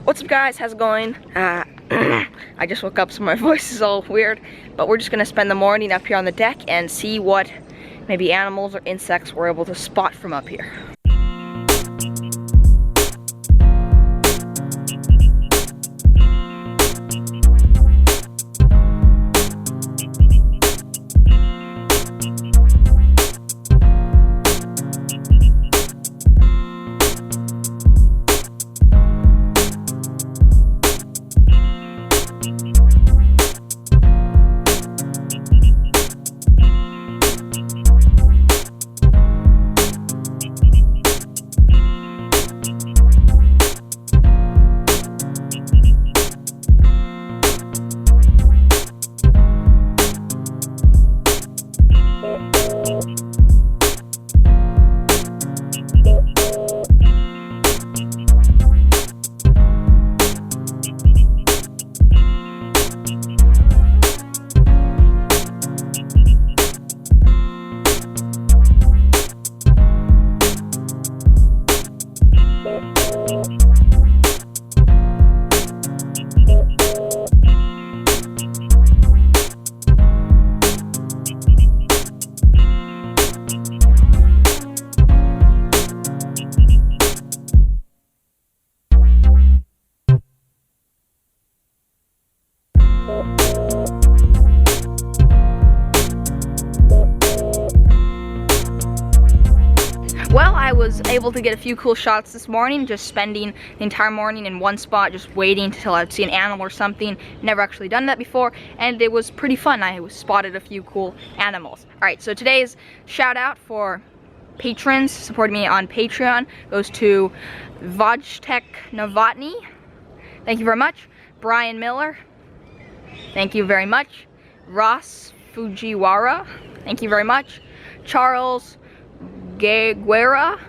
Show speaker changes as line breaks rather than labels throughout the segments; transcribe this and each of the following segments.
What's up guys, how's it going? I just woke up so my voice is all weird, but we're just gonna spend the morning up here on the deck and see what maybe animals or insects we're able to spot from up here. Well, I was able to get a few cool shots this morning, just spending the entire morning in one spot, just waiting until I'd see an animal or something. Never actually done that before, and it was pretty fun. I spotted a few cool animals. Alright, so today's shout out for patrons supporting me on Patreon goes to Vojtěch Novotný. Thank you very much. Brian Miller. Thank you very much. Ross Fujiwara. Thank you very much. Charles Guerra,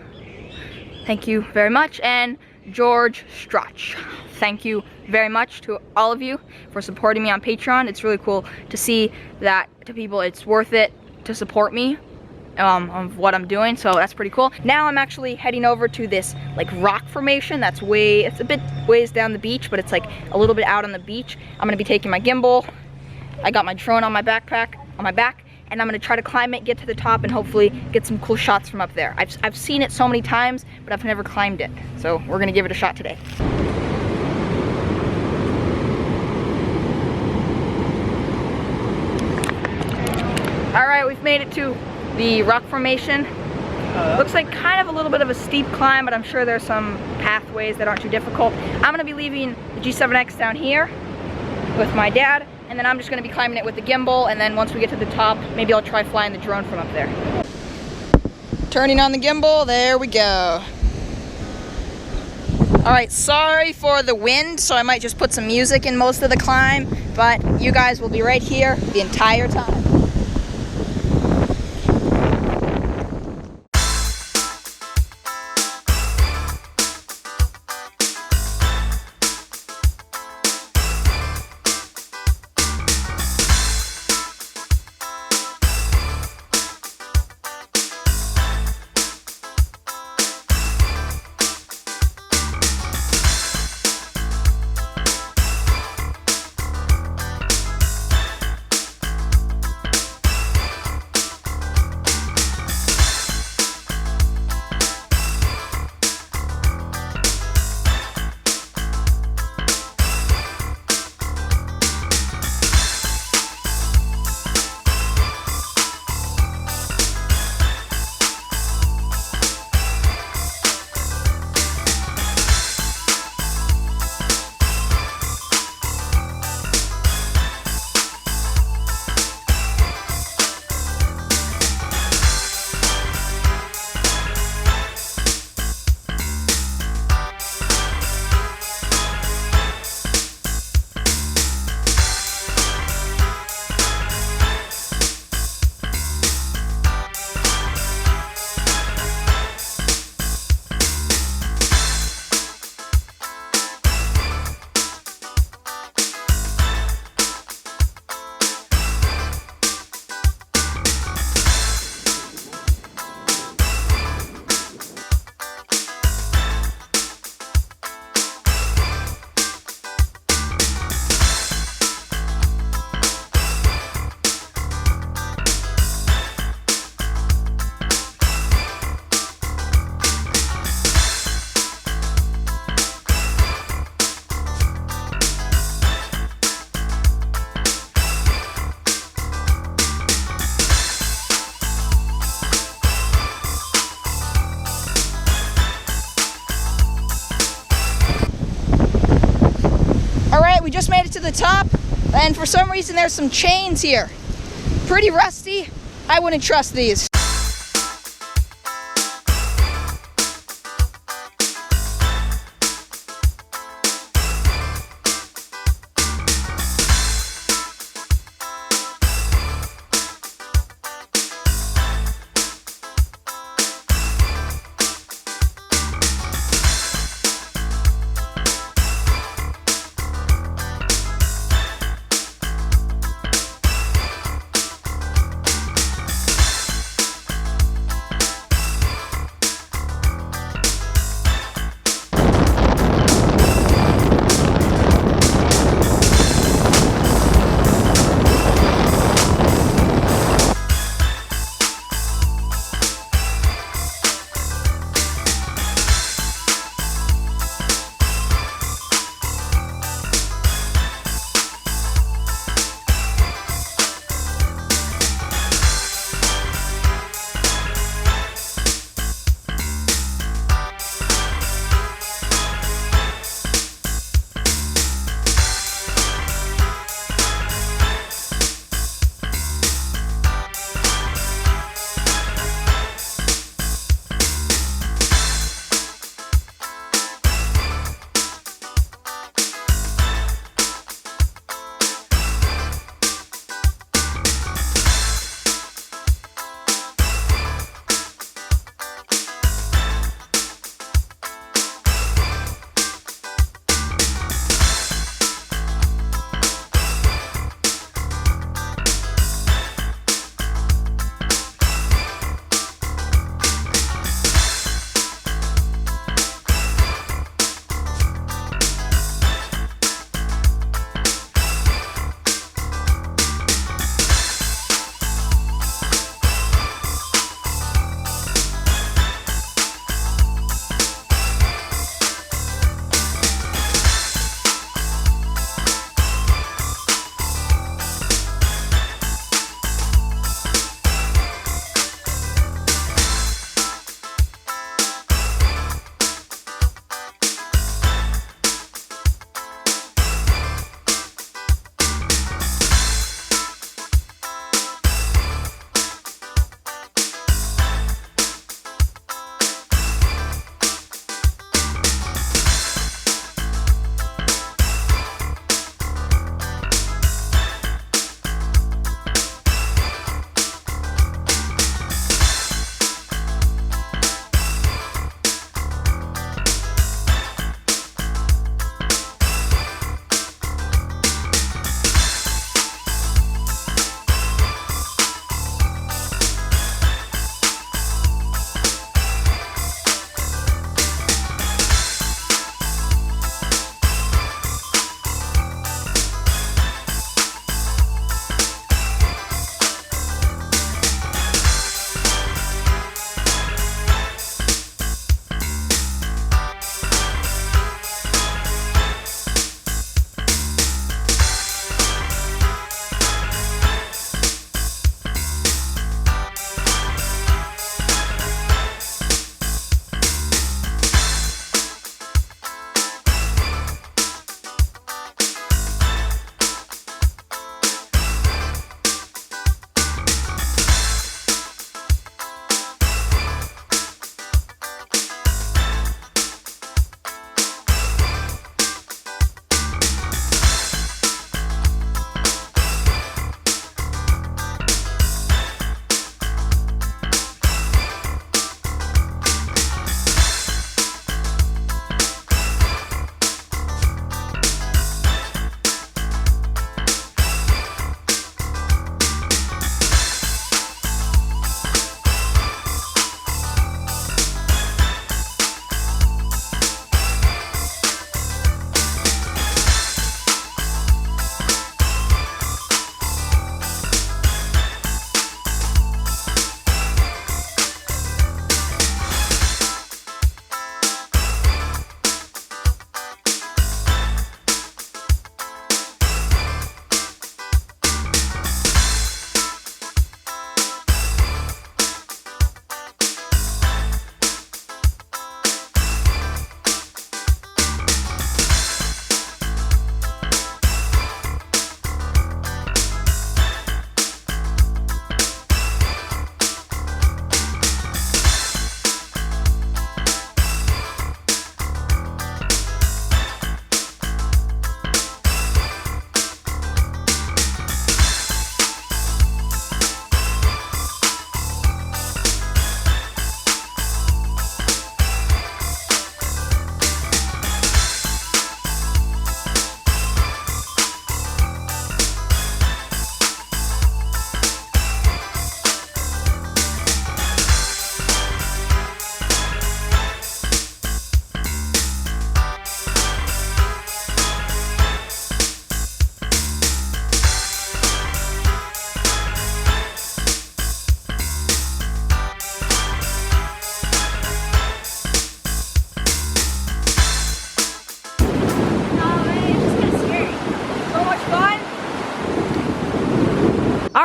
thank you very much, and George Strach. Thank you very much to all of you for supporting me on Patreon. It's really cool to see that to people it's worth it to support me of what I'm doing, so that's pretty cool. Now I'm actually heading over to this like rock formation that's it's a bit ways down the beach, but it's like a little bit out on the beach. I'm gonna be taking my gimbal. I got my drone on my backpack, on my back, and I'm gonna try to climb it, get to the top, and hopefully get some cool shots from up there. I've seen it so many times, but I've never climbed it. So we're gonna give it a shot today. All right, we've made it to the rock formation. Looks like kind of a little bit of a steep climb, but I'm sure there's some pathways that aren't too difficult. I'm gonna be leaving the G7X down here with my dad, and then I'm just gonna be climbing it with the gimbal, and then once we get to the top, maybe I'll try flying the drone from up there. Turning on the gimbal, there we go. All right, sorry for the wind, so I might just put some music in most of the climb, but you guys will be right here the entire time. it to the top, and for some reason there's some chains here. Pretty rusty. I wouldn't trust these.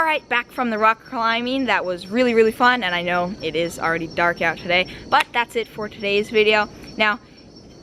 Alright, back from the rock climbing. That was really, really fun, and I know it is already dark out today, but that's it for today's video. Now,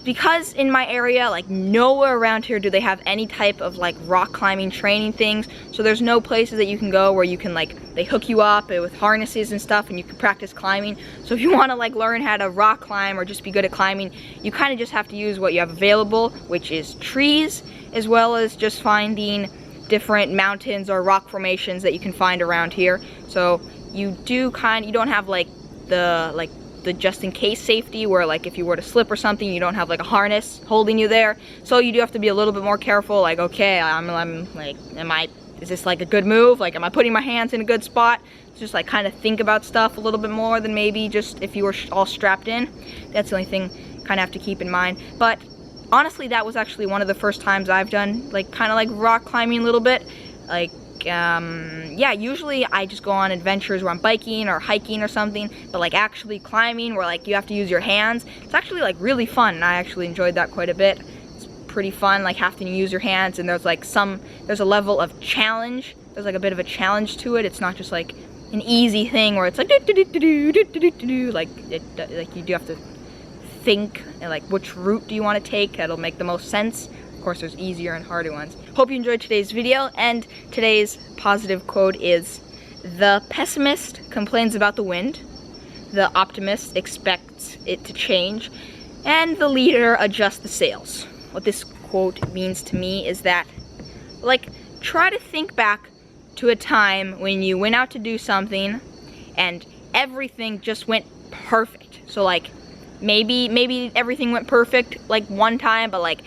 because in my area, like nowhere around here do they have any type of like rock climbing training things, so there's no places that you can go where you can like, they hook you up with harnesses and stuff and you can practice climbing. So if you want to like learn how to rock climb or just be good at climbing, you kind of just have to use what you have available, which is trees, as well as just finding different mountains or rock formations that you can find around here. So you don't have like the just in case safety where like if you were to slip or something, you don't have like a harness holding you there. So you do have to be a little bit more careful, like, okay, I'm like, is this like a good move? Like, am I putting my hands in a good spot? Just like kind of think about stuff a little bit more than maybe just if you were all strapped in. That's the only thing kind of have to keep in mind. But honestly, that was actually one of the first times I've done like kind of like rock climbing a little bit. Like, yeah, usually I just go on adventures where I'm biking or hiking or something, but like actually climbing where like you have to use your hands, it's actually like really fun, and I actually enjoyed that quite a bit. It's pretty fun, like having to use your hands, and there's a level of challenge. There's like a bit of a challenge to it. It's not just like an easy thing where it's like like you do have to think and like which route do you want to take that'll make the most sense. Of course, there's easier and harder ones. Hope you enjoyed today's video, and today's positive quote is, "The pessimist complains about the wind, the optimist expects it to change, and the leader adjusts the sails." What this quote means to me is that, like, try to think back to a time when you went out to do something and everything just went perfect. So like, maybe everything went perfect like one time, but like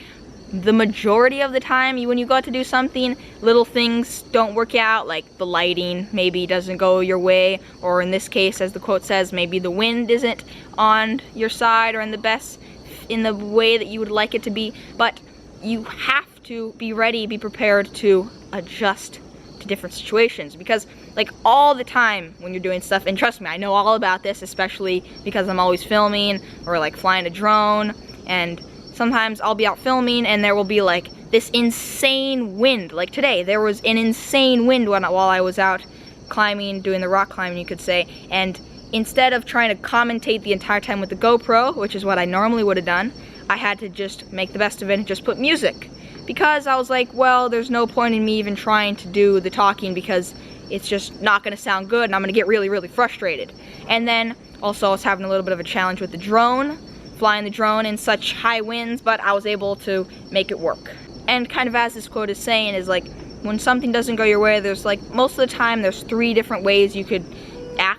the majority of the time when you go out to do something, little things don't work out, like the lighting maybe doesn't go your way, or in this case, as the quote says, maybe the wind isn't on your side or in the way that you would like it to be. But you have to be ready, be prepared to adjust to different situations, because like all the time when you're doing stuff, and trust me, I know all about this, especially because I'm always filming or like flying a drone, and sometimes I'll be out filming and there will be like this insane wind. Like today, there was an insane wind while I was out climbing, doing the rock climbing, you could say. And instead of trying to commentate the entire time with the GoPro, which is what I normally would have done, I had to just make the best of it and just put music. Because I was like, well, there's no point in me even trying to do the talking because it's just not gonna sound good and I'm gonna get really, really frustrated. And then also I was having a little bit of a challenge with the drone, flying the drone in such high winds, but I was able to make it work. And kind of as this quote is saying is like, when something doesn't go your way, there's like, most of the time there's 3 different ways you could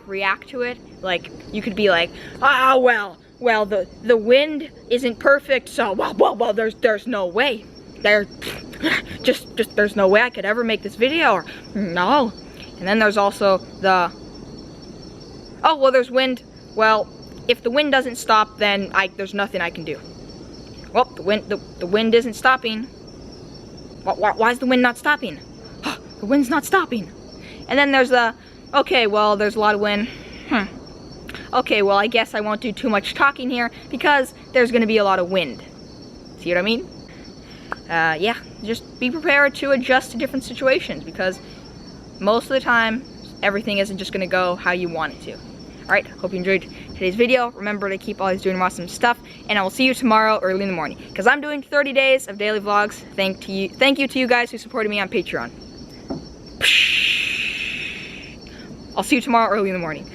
react to it. Like, you could be like, well, the wind isn't perfect, so well, there's no way. There's no way I could ever make this video, or no. And then there's also the, oh, well, there's wind. Well, if the wind doesn't stop, then there's nothing I can do. Well, the wind isn't stopping. Why is the wind not stopping? The wind's not stopping. And then there's the, okay, well, there's a lot of wind. Okay, well, I guess I won't do too much talking here because there's gonna be a lot of wind. See what I mean? Yeah, just be prepared to adjust to different situations, because most of the time, everything isn't just gonna go how you want it to. Alright, hope you enjoyed today's video. Remember to keep always doing awesome stuff, and I will see you tomorrow early in the morning, because I'm doing 30 days of daily vlogs. Thank you to you guys who supported me on Patreon. I'll see you tomorrow early in the morning.